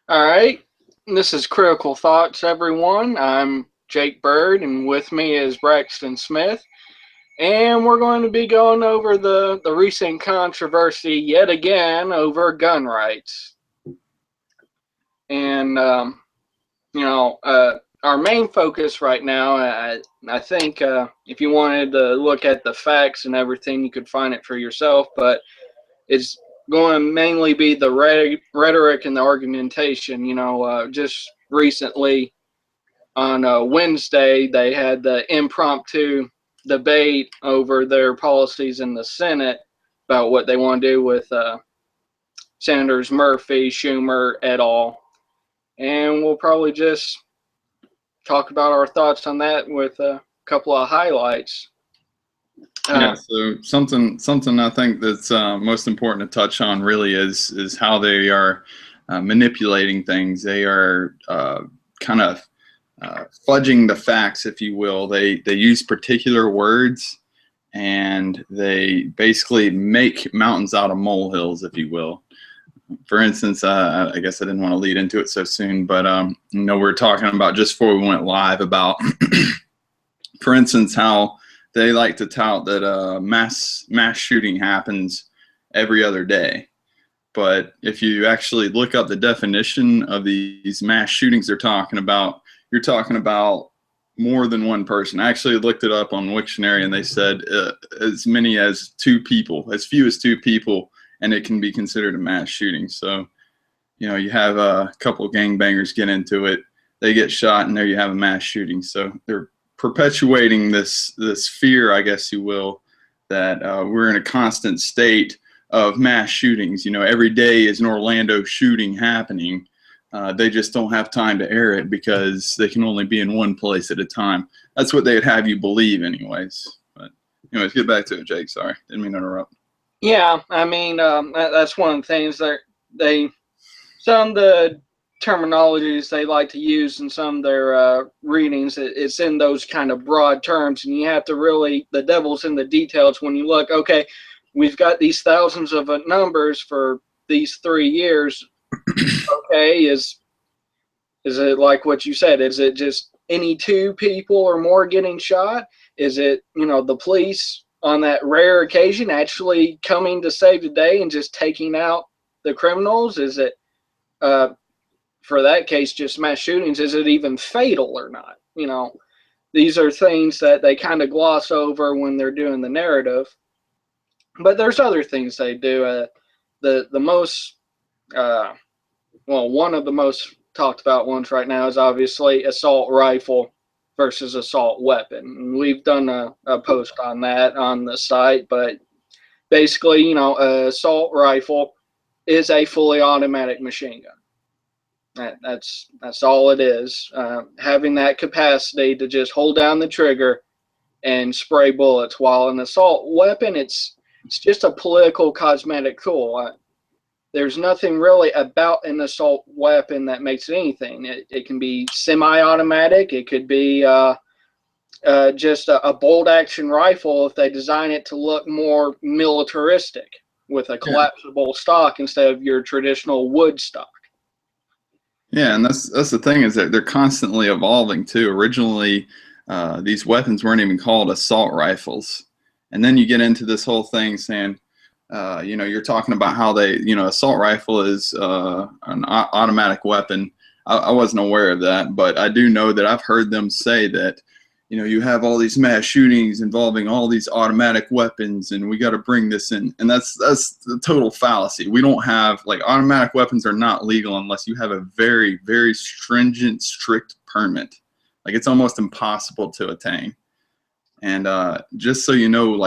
All right. This is Critical Thoughts, everyone. I'm Jake Bird, and with me is Braxton Smith. And we're going to be going over the recent controversy yet again over gun rights. And, our main focus right now, I think if you wanted to look at the facts and everything, you could find it for yourself, but it's going to mainly be the rhetoric and the argumentation. Just recently on Wednesday, they had the impromptu debate over their policies in the Senate about what they want to do with Senators Murphy, Schumer, et al. And we'll probably just talk about our thoughts on that with a couple of highlights. Yeah, so something I think that's most important to touch on really is how they are manipulating things. They are kind of fudging the facts, if you will. They use particular words, and they basically make mountains out of molehills, if you will. For instance, I guess I didn't want to lead into it so soon, but we're talking about just before we went live about, for instance, how they like to tout that mass shooting happens every other day. But if you actually look up the definition of these mass shootings they're talking about, you're talking about more than one person. I actually looked it up on Wiktionary, and they said as many as two people, as few as two people, and it can be considered a mass shooting. So, you have a couple of gangbangers get into it, they get shot, and there you have a mass shooting. So they're perpetuating this fear, I guess you will, that we're in a constant state of mass shootings. Every day is an Orlando shooting happening. They just don't have time to air it because they can only be in one place at a time. That's what they'd have you believe anyways. But anyways, get back to it, Jake. Sorry, didn't mean to interrupt. Yeah, I mean, that's one of the things that some of the terminologies they like to use in some of their readings, it's in those kind of broad terms, and you have to really, the devil's in the details when you look, okay, we've got these thousands of numbers for these 3 years. Okay, is it like what you said? Is it just any two people or more getting shot? Is it, the police on that rare occasion actually coming to save the day and just taking out the criminals? Is it, for that case, just mass shootings? Is it even fatal or not? These are things that they kind of gloss over when they're doing the narrative. But there's other things they do. The most, one of the most talked about ones right now is obviously assault rifle versus assault weapon. We've done a post on that on the site, but basically, assault rifle is a fully automatic machine gun. That's all it is. Having that capacity to just hold down the trigger and spray bullets, while an assault weapon, it's just a political cosmetic tool. There's nothing really about an assault weapon that makes it anything. It can be semi-automatic. It could be just a bolt action rifle if they design it to look more militaristic with a collapsible stock instead of your traditional wood stock. Yeah, and that's the thing, is that they're constantly evolving too. Originally, these weapons weren't even called assault rifles, and then you get into this whole thing saying, you're talking about how they, assault rifle is an automatic weapon. I wasn't aware of that, but I do know that I've heard them say that, you have all these mass shootings involving all these automatic weapons, and we got to bring this in. And that's the total fallacy. We don't have, automatic weapons are not legal unless you have a very, very stringent, strict permit. It's almost impossible to attain. And just so you know,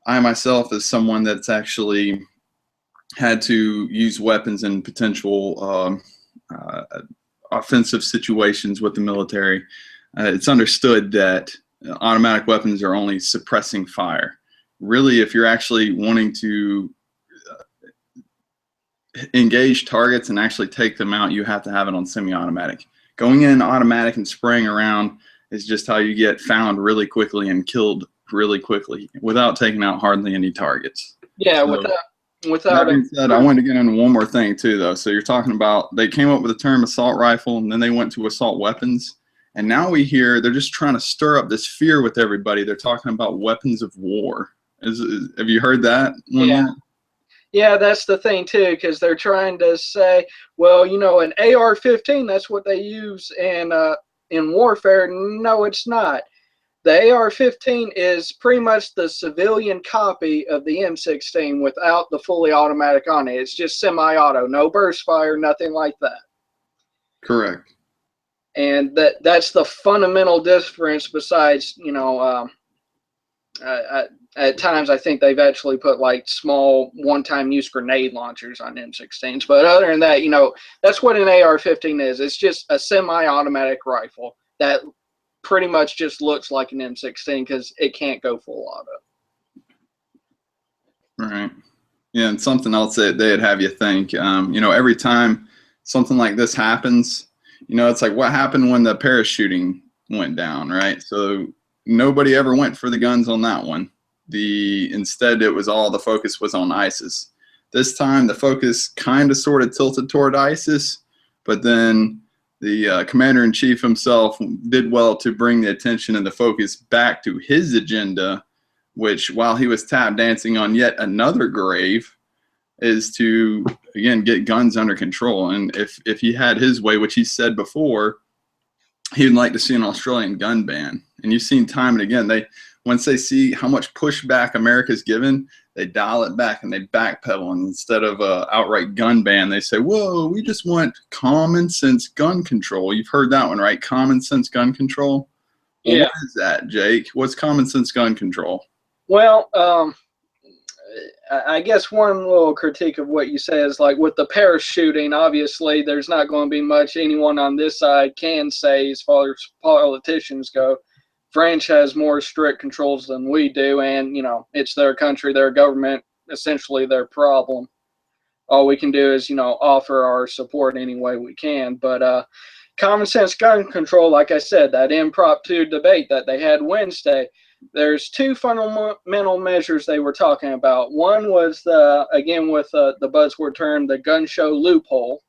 I myself, as someone that's actually had to use weapons in potential offensive situations with the military, it's understood that automatic weapons are only suppressing fire. Really, if you're actually wanting to engage targets and actually take them out, you have to have it on semi-automatic. Going in automatic and spraying around is just how you get found really quickly and killed really quickly without taking out hardly any targets. Yeah, so, Without That being said, I wanted to get into one more thing too, though. So you're talking about they came up with the term assault rifle, and then they went to assault weapons, and now we hear they're just trying to stir up this fear with everybody. They're talking about weapons of war. Have you heard that one yeah. yet? Yeah, that's the thing too, because they're trying to say, well, you know, an AR-15, that's what they use in warfare. No, it's not. The AR-15 is pretty much the civilian copy of the M16 without the fully automatic on it. It's just semi-auto, no burst fire, nothing like that. Correct. And that's the fundamental difference. Besides, you know, at times I think they've actually put like small one-time use grenade launchers on M16s. But other than that, you know, that's what an AR-15 is. It's just a semi-automatic rifle that pretty much just looks like an M16 because it can't go full auto. Right. Yeah, and something else that they'd have you think, you know, every time something like this happens, you know, it's like what happened when the parachuting went down, right? So nobody ever went for the guns on that one. Instead, it was all the focus was on ISIS. This time, the focus kind of sort of tilted toward ISIS, but then the commander-in-chief himself did well to bring the attention and the focus back to his agenda, which, while he was tap dancing on yet another grave, is to, again, get guns under control. And if he had his way, which he said before, he would like to see an Australian gun ban. And you've seen time and again, once they see how much pushback America's given, they dial it back and they backpedal. And instead of an outright gun ban, they say, whoa, we just want common sense gun control. You've heard that one, right? Common sense gun control. Well, Yeah. what is that, Jake? What's common sense gun control? Well, I guess one little critique of what you say is like with the parachuting, obviously there's not going to be much anyone on this side can say as far as politicians go. France has more strict controls than we do, and, you know, it's their country, their government, essentially their problem. All we can do is, you know, offer our support any way we can. But common sense gun control, like I said, that impromptu debate that they had Wednesday, there's two fundamental measures they were talking about. One was, again, with the buzzword term, the gun show loophole.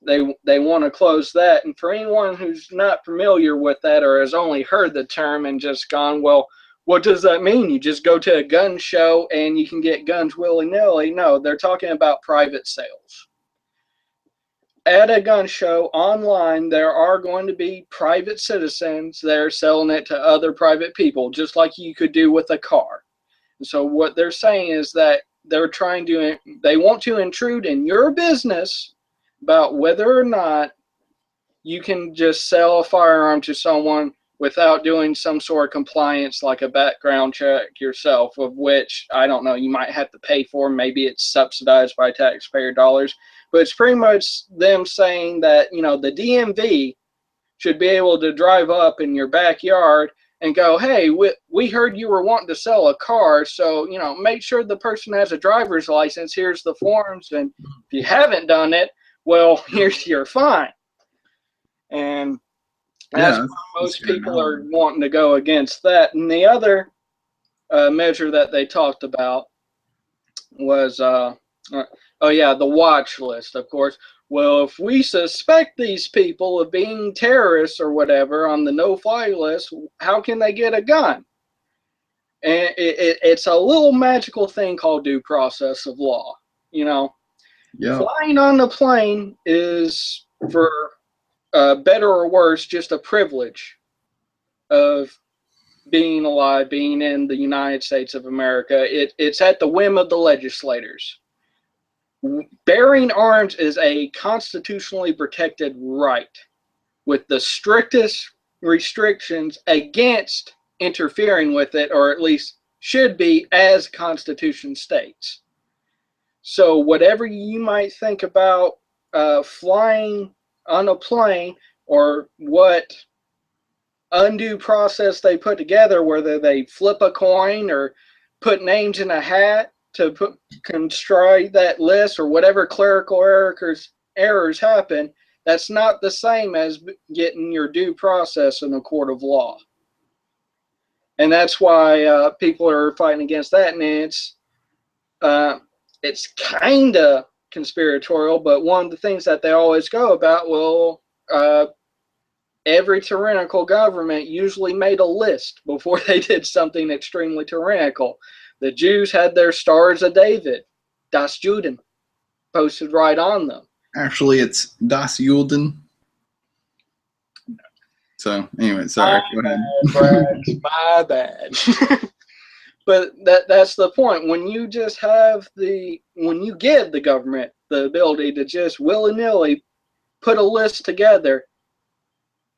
They want to close that. And for anyone who's not familiar with that or has only heard the term and just gone, well, what does that mean? You just go to a gun show and you can get guns willy-nilly? No, they're talking about private sales. At a gun show online, there are going to be private citizens there selling it to other private people, just like you could do with a car. And so what they're saying is that they want to intrude in your business about whether or not you can just sell a firearm to someone without doing some sort of compliance like a background check yourself, of which, I don't know, you might have to pay for. Maybe it's subsidized by taxpayer dollars. But it's pretty much them saying that, you know, the DMV should be able to drive up in your backyard and go, hey, we heard you were wanting to sell a car, so, you know, make sure the person has a driver's license. Here's the forms, and if you haven't done it, well, here's your fine. And that's why most people are wanting to go against that. And the other measure that they talked about was, the watch list, of course. Well, if we suspect these people of being terrorists or whatever on the no-fly list, how can they get a gun? And it's a little magical thing called due process of law, you know. Yep. Flying on the plane is, for better or worse, just a privilege of being alive, being in the United States of America. It's at the whim of the legislators. Bearing arms is a constitutionally protected right with the strictest restrictions against interfering with it, or at least should be, as Constitution states. So whatever you might think about flying on a plane, or what undue process they put together, whether they flip a coin or put names in a hat to construct that list, or whatever clerical errors happen, that's not the same as getting your due process in a court of law. And that's why people are fighting against that. And it's it's kind of conspiratorial, but one of the things that they always go about, well, every tyrannical government usually made a list before they did something extremely tyrannical. The Jews had their Stars of David, Das Juden, posted right on them. Actually, it's Das Juden. So, anyway, sorry. Go ahead. My bad. But that's the point. When you just when you give the government the ability to just willy-nilly put a list together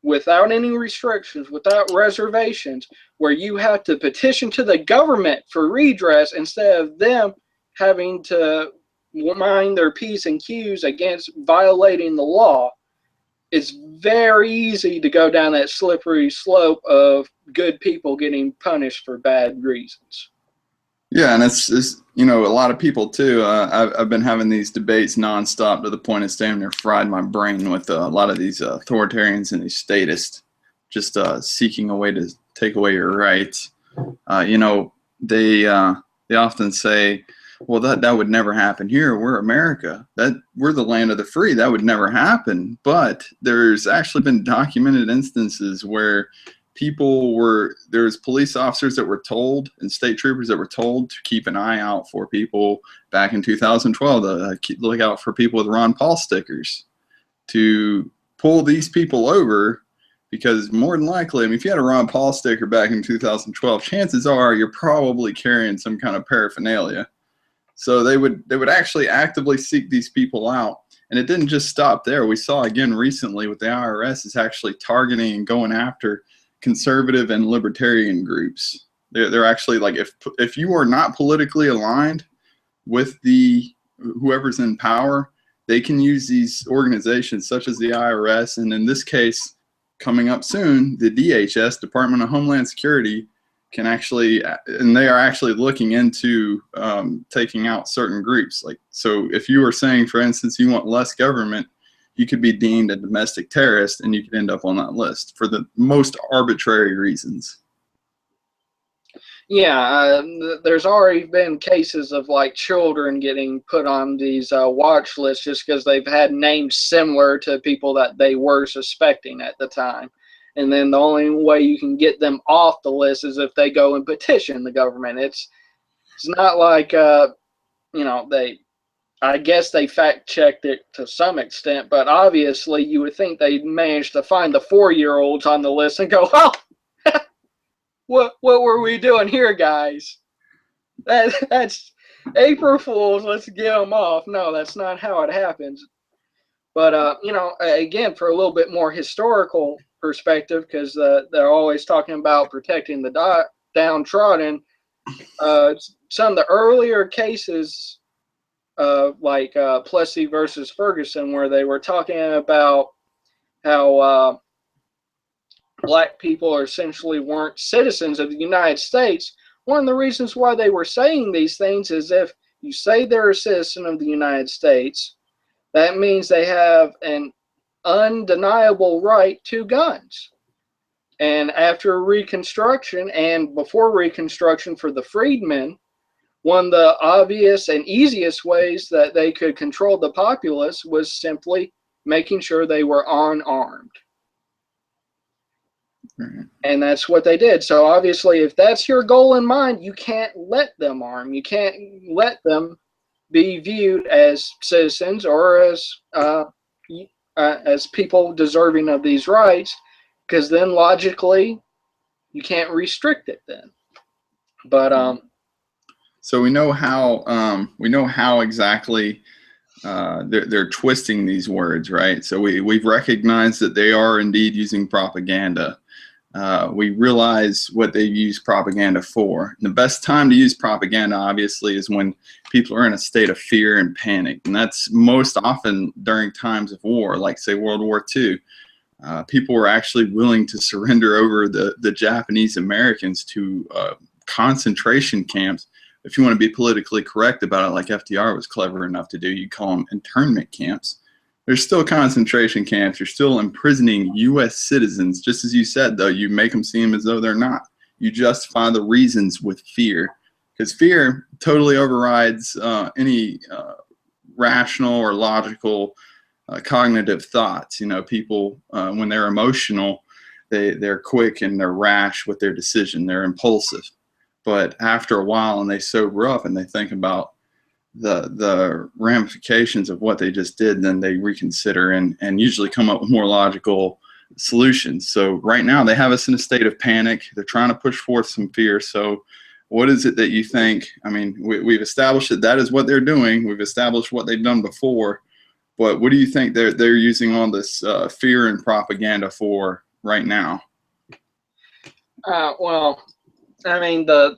without any restrictions, without reservations, where you have to petition to the government for redress instead of them having to mind their P's and Q's against violating the law, it's very easy to go down that slippery slope of good people getting punished for bad reasons. Yeah, and it's a lot of people too. I've been having these debates nonstop to the point it's damn near fried my brain with a lot of these authoritarians and these statists just seeking a way to take away your rights. They often say, well, that would never happen here. We're America. We're the land of the free. That would never happen. But there's actually been documented instances where there's police officers that were told and state troopers that were told to keep an eye out for people back in 2012, to look out for people with Ron Paul stickers, to pull these people over, because more than likely, if you had a Ron Paul sticker back in 2012, chances are you're probably carrying some kind of paraphernalia. So they would actually actively seek these people out. And it didn't just stop there. We saw again recently with the IRS is actually targeting and going after conservative and libertarian groups. They're actually like, if you are not politically aligned with whoever's in power, they can use these organizations such as the IRS, and in this case, coming up soon, the DHS, Department of Homeland Security, can actually, and they are actually looking into taking out certain groups. Like, so if you were saying, for instance, you want less government, you could be deemed a domestic terrorist and you could end up on that list for the most arbitrary reasons. Yeah, there's already been cases of like children getting put on these watch lists just because they've had names similar to people that they were suspecting at the time. And then the only way you can get them off the list is if they go and petition the government. It's not like, I guess they fact-checked it to some extent, but obviously you would think they'd managed to find the 4-year-olds on the list and go, oh, what were we doing here, guys? That's April Fools, let's get them off. No, that's not how it happens. But, again, for a little bit more historical perspective, because they're always talking about protecting the downtrodden, some of the earlier cases, like Plessy versus Ferguson, where they were talking about how black people essentially weren't citizens of the United States. One of the reasons why they were saying these things is if you say they're a citizen of the United States, that means they have an undeniable right to guns. And after Reconstruction and before Reconstruction for the freedmen, one of the obvious and easiest ways that they could control the populace was simply making sure they were unarmed. Right. And that's what they did. So obviously, if that's your goal in mind, you can't let them arm. You can't let them be viewed as citizens or as people deserving of these rights, because then logically you can't restrict it then. But so we know how exactly they're twisting these words, right? So we've recognized that they are indeed using propaganda. We realize what they use propaganda for. And the best time to use propaganda, obviously, is when people are in a state of fear and panic. And that's most often during times of war, like, say, World War II. People were actually willing to surrender over the Japanese Americans to concentration camps. If you want to be politically correct about it, like FDR was clever enough to do, you call them internment camps. There's still concentration camps. You're still imprisoning U.S. citizens. Just as you said, though, you make them seem as though they're not. You justify the reasons with fear, because fear totally overrides any rational or logical cognitive thoughts. You know, people when they're emotional, they're quick and they're rash with their decision. They're impulsive, but after a while, and they sober up and they think about the ramifications of what they just did, then they reconsider and usually come up with more logical solutions. So right now they have us in a state of panic. They're trying to push forth some fear. So what is it that you think? I mean, we've established that is what they're doing. We've established what they've done before, but what do you think they're using all this fear and propaganda for right now? Well, I mean, the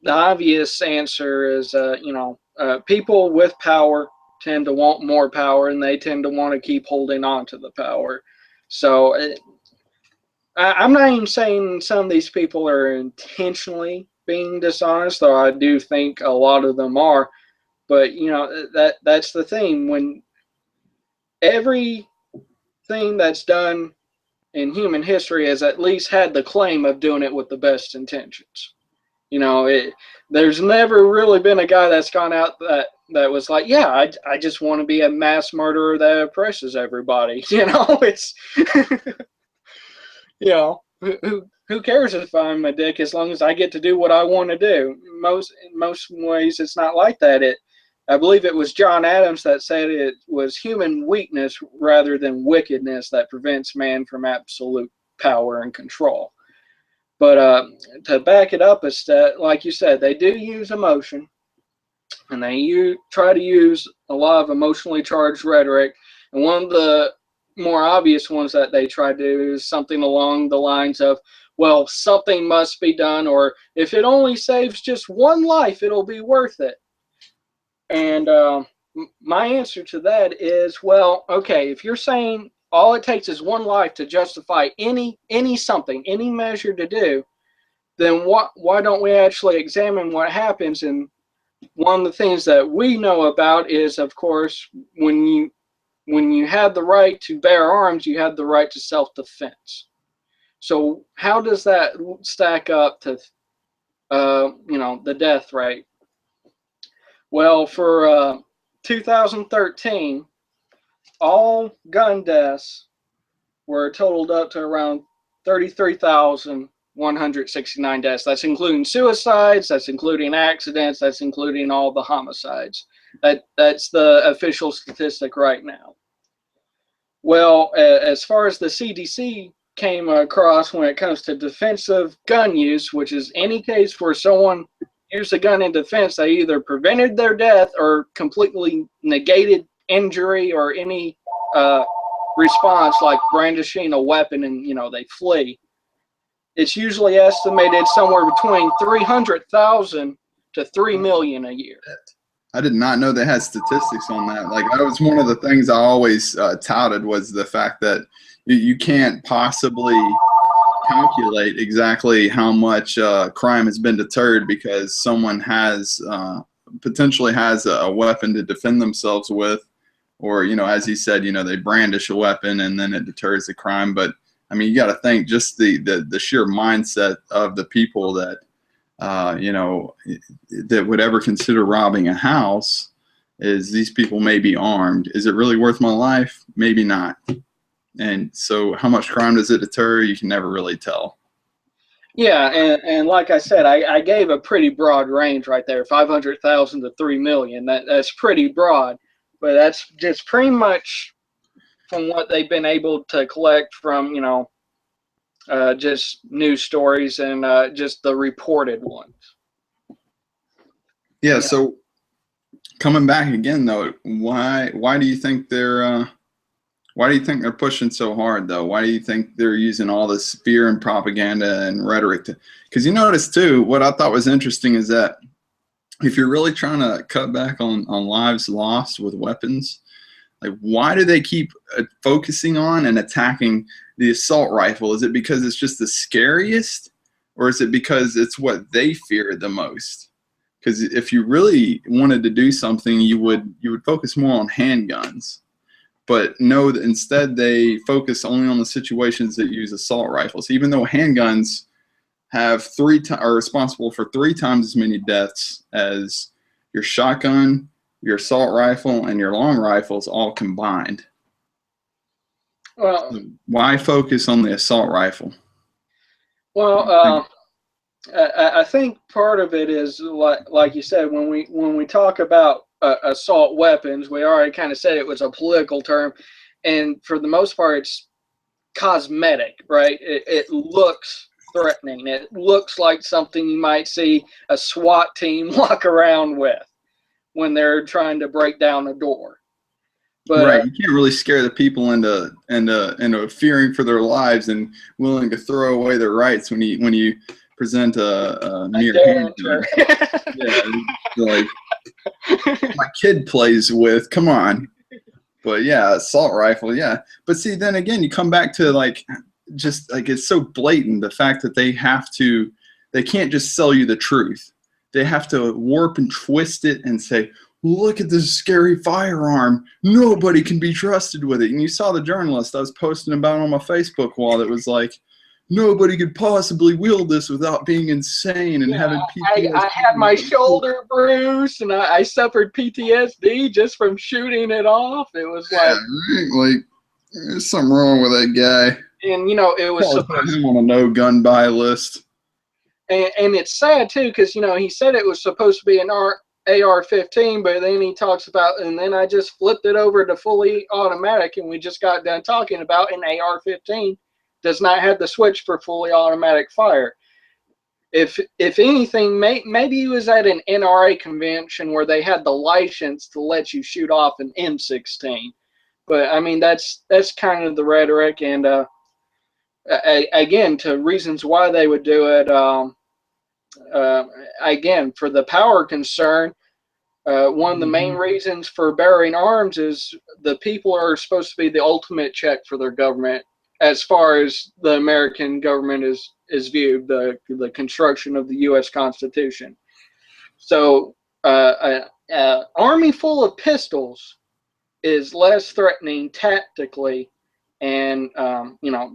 obvious answer is, people with power tend to want more power, and they tend to want to keep holding on to the power. So I'm not even saying some of these people are intentionally being dishonest, though I do think a lot of them are. But that's the thing. When everything that's done in human history has at least had the claim of doing it with the best intentions. There's never really been a guy that's gone out that was like, yeah, I just want to be a mass murderer that oppresses everybody. It's, who cares if I'm a dick as long as I get to do what I want to do? In most ways, it's not like that. I believe it was John Adams that said it was human weakness rather than wickedness that prevents man from absolute power and control. But to back it up a step, like you said, they do use emotion, and they try to use a lot of emotionally charged rhetoric. And one of the more obvious ones that they try to do is something along the lines of, well, something must be done, or if it only saves just one life, it'll be worth it. And my answer to that is, well, okay, if you're saying all it takes is one life to justify any measure to do, then why don't we actually examine what happens? And one of the things that we know about is, of course, when you have the right to bear arms, you have the right to self-defense. So how does that stack up to the death rate? Well, for 2013, all gun deaths were totaled up to around 33,169 deaths. That's including suicides, that's including accidents, that's including all the homicides. That's the official statistic right now. Well, as far as the CDC came across when it comes to defensive gun use, which is any case where someone used a gun in defense, they either prevented their death or completely negated injury or any response, like brandishing a weapon and they flee. It's usually estimated somewhere between 300,000 to 3 million a year. I did not know they had statistics on that. Like, that was one of the things I always touted, was the fact that you can't possibly calculate exactly how much crime has been deterred because someone potentially has a weapon to defend themselves with, or as he said, they brandish a weapon and then it deters the crime. But I mean, you got to think just the sheer mindset of the people that that would ever consider robbing a house. Is these people may be armed. Is it really worth my life? Maybe not. And so how much crime does it deter? You can never really tell. Yeah, and like I said, I gave a pretty broad range right there, 500,000 to 3 million. That's pretty broad, but that's just pretty much from what they've been able to collect from, just news stories and just the reported ones. Yeah, so coming back again though, why do you think they're pushing so hard though? Why do you think they're using all this fear and propaganda and rhetoric? Because you notice too, what I thought was interesting is that if you're really trying to cut back on lives lost with weapons, like, why do they keep focusing on and attacking the assault rifle? Is it because it's just the scariest, or is it because it's what they fear the most? Because if you really wanted to do something, you would focus more on handguns. But no, instead they focus only on the situations that use assault rifles, even though handguns have are responsible for 3 times as many deaths as your shotgun, your assault rifle, and your long rifles all combined. Well, So why focus on the assault rifle? Well, I think part of it is like you said, when we talk about assault weapons, we already kind of said it was a political term, and for the most part, it's cosmetic, right? It looks threatening. It looks like something you might see a SWAT team walk around with when they're trying to break down a door. But right, you can't really scare the people into fearing for their lives and willing to throw away their rights when you present a mere handgun. Yeah, like my kid plays with. Come on. But yeah, assault rifle, yeah. But see, then again, you come back to like, just like, it's so blatant, the fact that they can't just sell you the truth. They have to warp and twist it and say, look at this scary firearm. Nobody can be trusted with it. And you saw the journalist I was posting about on my Facebook wall that was like, nobody could possibly wield this without being insane and having PTSD. I had my shoulder bruised and I suffered PTSD just from shooting it off. It was like there's something wrong with that guy. And it was supposed him on a no gun buy list. And it's sad too, because he said it was supposed to be an AR-15, but then he talks about, and then I just flipped it over to fully automatic, and we just got done talking about an AR-15 does not have the switch for fully automatic fire. If anything, maybe he was at an NRA convention where they had the license to let you shoot off an M16. But I mean, that's kind of the rhetoric, and again, to reasons why they would do it. Again, for the power concern, one of the main reasons for bearing arms is the people are supposed to be the ultimate check for their government, as far as the American government is viewed, the construction of the U.S. Constitution. So an army full of pistols is less threatening tactically and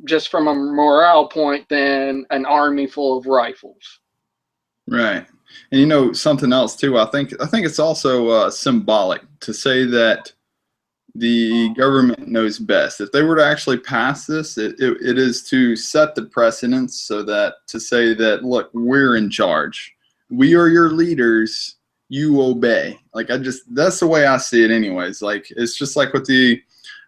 just from a morale point than an army full of rifles. Right. And something else too, I think it's also symbolic to say that the government knows best. If they were to actually pass this, it is to set the precedence, so that to say that, look, we're in charge. We are your leaders. You obey. Like, that's the way I see it anyways. Like, it's just like with the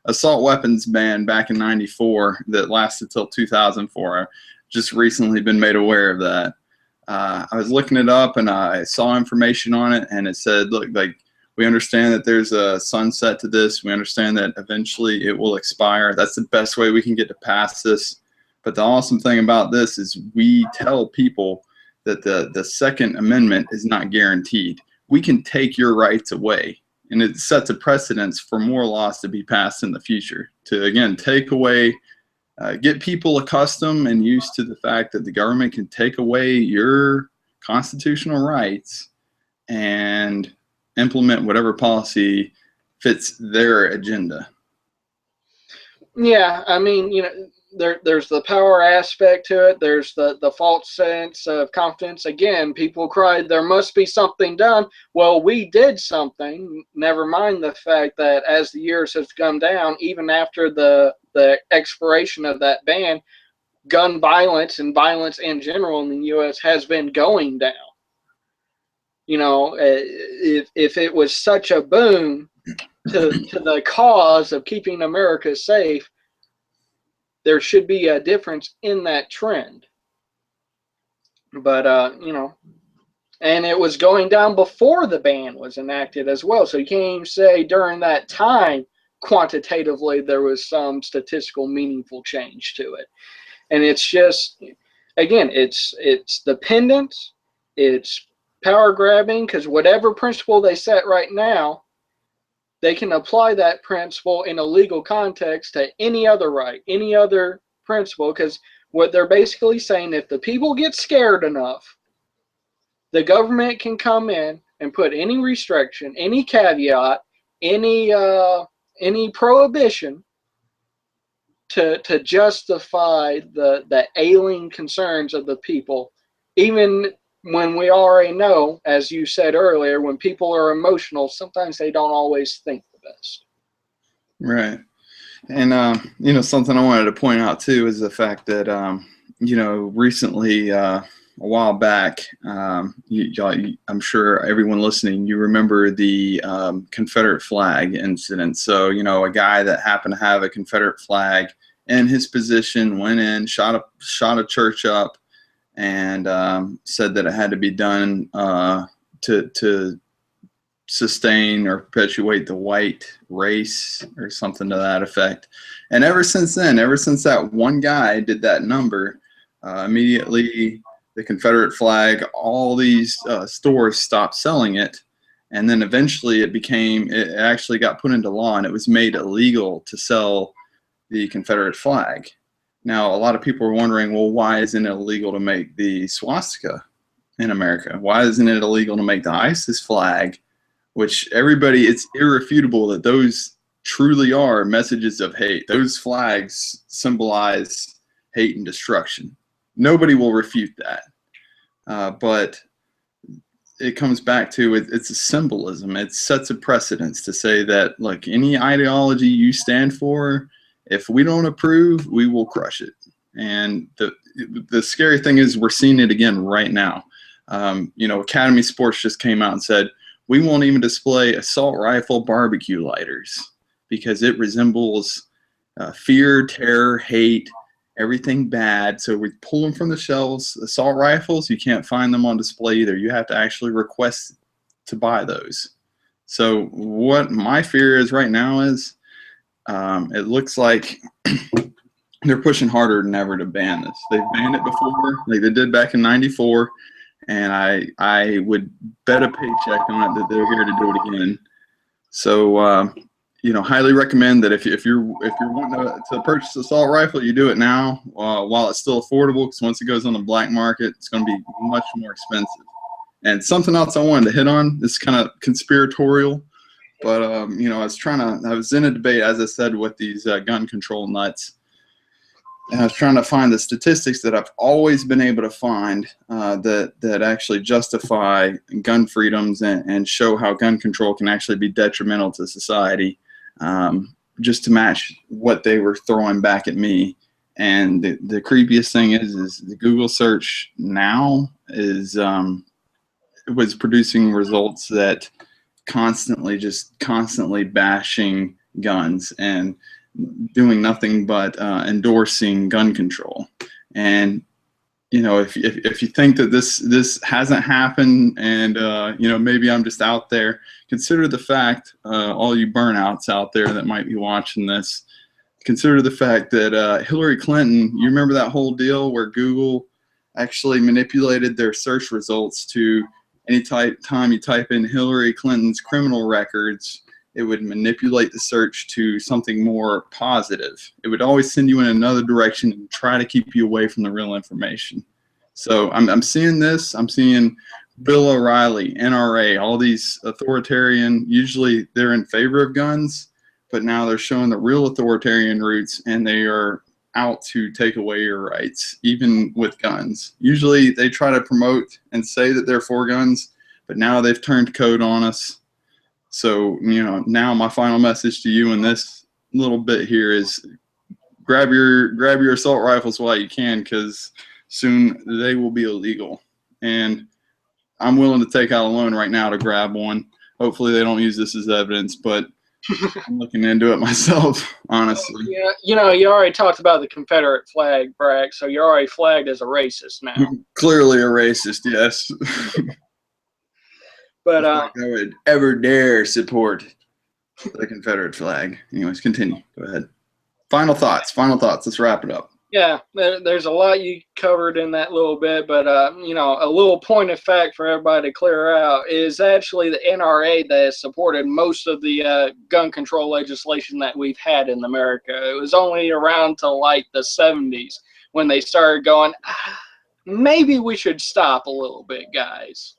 assault weapons ban back in '94 that lasted till 2004. I've just recently been made aware of that. I was looking it up and I saw information on it, and it said, look, like, we understand that there's a sunset to this. We understand that eventually it will expire. That's the best way we can get to pass this. But the awesome thing about this is we tell people that the Second Amendment is not guaranteed. We can take your rights away, and it sets a precedence for more laws to be passed in the future to, again, take away, get people accustomed and used to the fact that the government can take away your constitutional rights and implement whatever policy fits their agenda. Yeah, I mean, there's the power aspect to it. There's the false sense of confidence. Again, people cried, there must be something done. Well, we did something. Never mind the fact that as the years have come down, even after the expiration of that ban, gun violence and violence in general in the U.S. has been going down. If it was such a boon to the cause of keeping America safe, there should be a difference in that trend. But, and it was going down before the ban was enacted as well. So you can't even say during that time, quantitatively, there was some statistical meaningful change to it. And it's just, again, it's dependence, it's power grabbing, because whatever principle they set right now, they can apply that principle in a legal context to any other right, any other principle, because what they're basically saying, if the people get scared enough, the government can come in and put any restriction, any caveat, any prohibition to justify the ailing concerns of the people even when we already know, as you said earlier, when people are emotional, sometimes they don't always think the best. Right. And, something I wanted to point out too is the fact that, recently, a while back, I'm sure everyone listening, you remember the Confederate flag incident. So, a guy that happened to have a Confederate flag in his position went in, shot a church up, and said that it had to be done to sustain or perpetuate the white race or something to that effect. And ever since then, ever since that one guy did that number, immediately the Confederate flag, all these stores stopped selling it. And then eventually it actually got put into law, and it was made illegal to sell the Confederate flag. Now, a lot of people are wondering, well, why isn't it illegal to make the swastika in America? Why isn't it illegal to make the ISIS flag? Which it's irrefutable that those truly are messages of hate. Those flags symbolize hate and destruction. Nobody will refute that. But it comes back to it's a symbolism. It sets a precedence to say that, like, any ideology you stand for, if we don't approve, we will crush it. And the scary thing is we're seeing it again right now. Academy Sports just came out and said, we won't even display assault rifle barbecue lighters because it resembles fear, terror, hate, everything bad. So we pull them from the shelves. Assault rifles, you can't find them on display either. You have to actually request to buy those. So what my fear is right now is it looks like they're pushing harder than ever to ban this. They've banned it before, like they did back in '94. And I would bet a paycheck on it that they're here to do it again. So, highly recommend that if you're wanting to purchase an assault rifle, you do it now while it's still affordable. Because once it goes on the black market, it's going to be much more expensive. And something else I wanted to hit on, this is kind of conspiratorial, but I was in a debate, as I said, with these gun control nuts. And I was trying to find the statistics that I've always been able to find that actually justify gun freedoms and show how gun control can actually be detrimental to society, just to match what they were throwing back at me. And the creepiest thing is the Google search now was producing results that constantly bashing guns and doing nothing but endorsing gun control. And if you think that this hasn't happened, and maybe I'm just out there, consider the fact, all you burnouts out there that might be watching this, consider the fact that Hillary Clinton, you remember that whole deal where Google actually manipulated their search results to time you type in Hillary Clinton's criminal records, it would manipulate the search to something more positive. It would always send you in another direction and try to keep you away from the real information. So I'm seeing this. I'm seeing Bill O'Reilly, NRA, all these authoritarian, usually they're in favor of guns, but now they're showing the real authoritarian roots, and they are out to take away your rights, even with guns. Usually they try to promote and say that they're for guns, but now they've turned code on us. So, now my final message to you in this little bit here is grab your assault rifles while you can, because soon they will be illegal. And I'm willing to take out a loan right now to grab one. Hopefully they don't use this as evidence, but I'm looking into it myself, honestly. Yeah, you already talked about the Confederate flag, Brack, so you're already flagged as a racist now. Clearly a racist, yes. But I would ever dare support the Confederate flag. Anyways, continue. Go ahead. Final thoughts. Let's wrap it up. Yeah, there's a lot you covered in that little bit, but a little point of fact for everybody to clear out is actually the NRA that has supported most of the gun control legislation that we've had in America. It was only around to like the 70s when they started going, maybe we should stop a little bit, guys.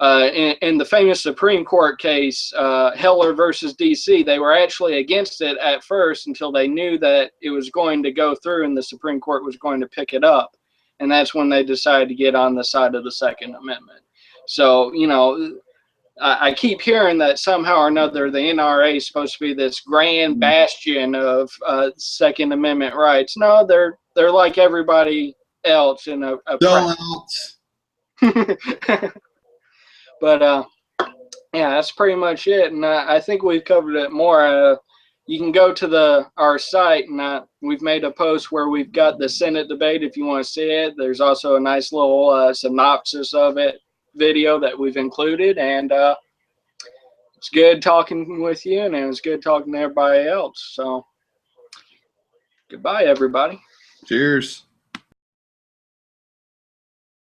In the famous Supreme Court case, Heller versus D.C., they were actually against it at first until they knew that it was going to go through and the Supreme Court was going to pick it up. and that's when they decide to get on the side of the Second Amendment. So, you know, I keep hearing that somehow or another the NRA is supposed to be this grand bastion of Second Amendment rights. No, they're like everybody else in a But yeah, that's pretty much it, and I think we've covered it more. You can go to our site, and we've made a post where we've got the Senate debate if you want to see it. There's also a nice little synopsis of it video that we've included, and it's good talking with you, and it was good talking to everybody else. So goodbye, everybody. Cheers.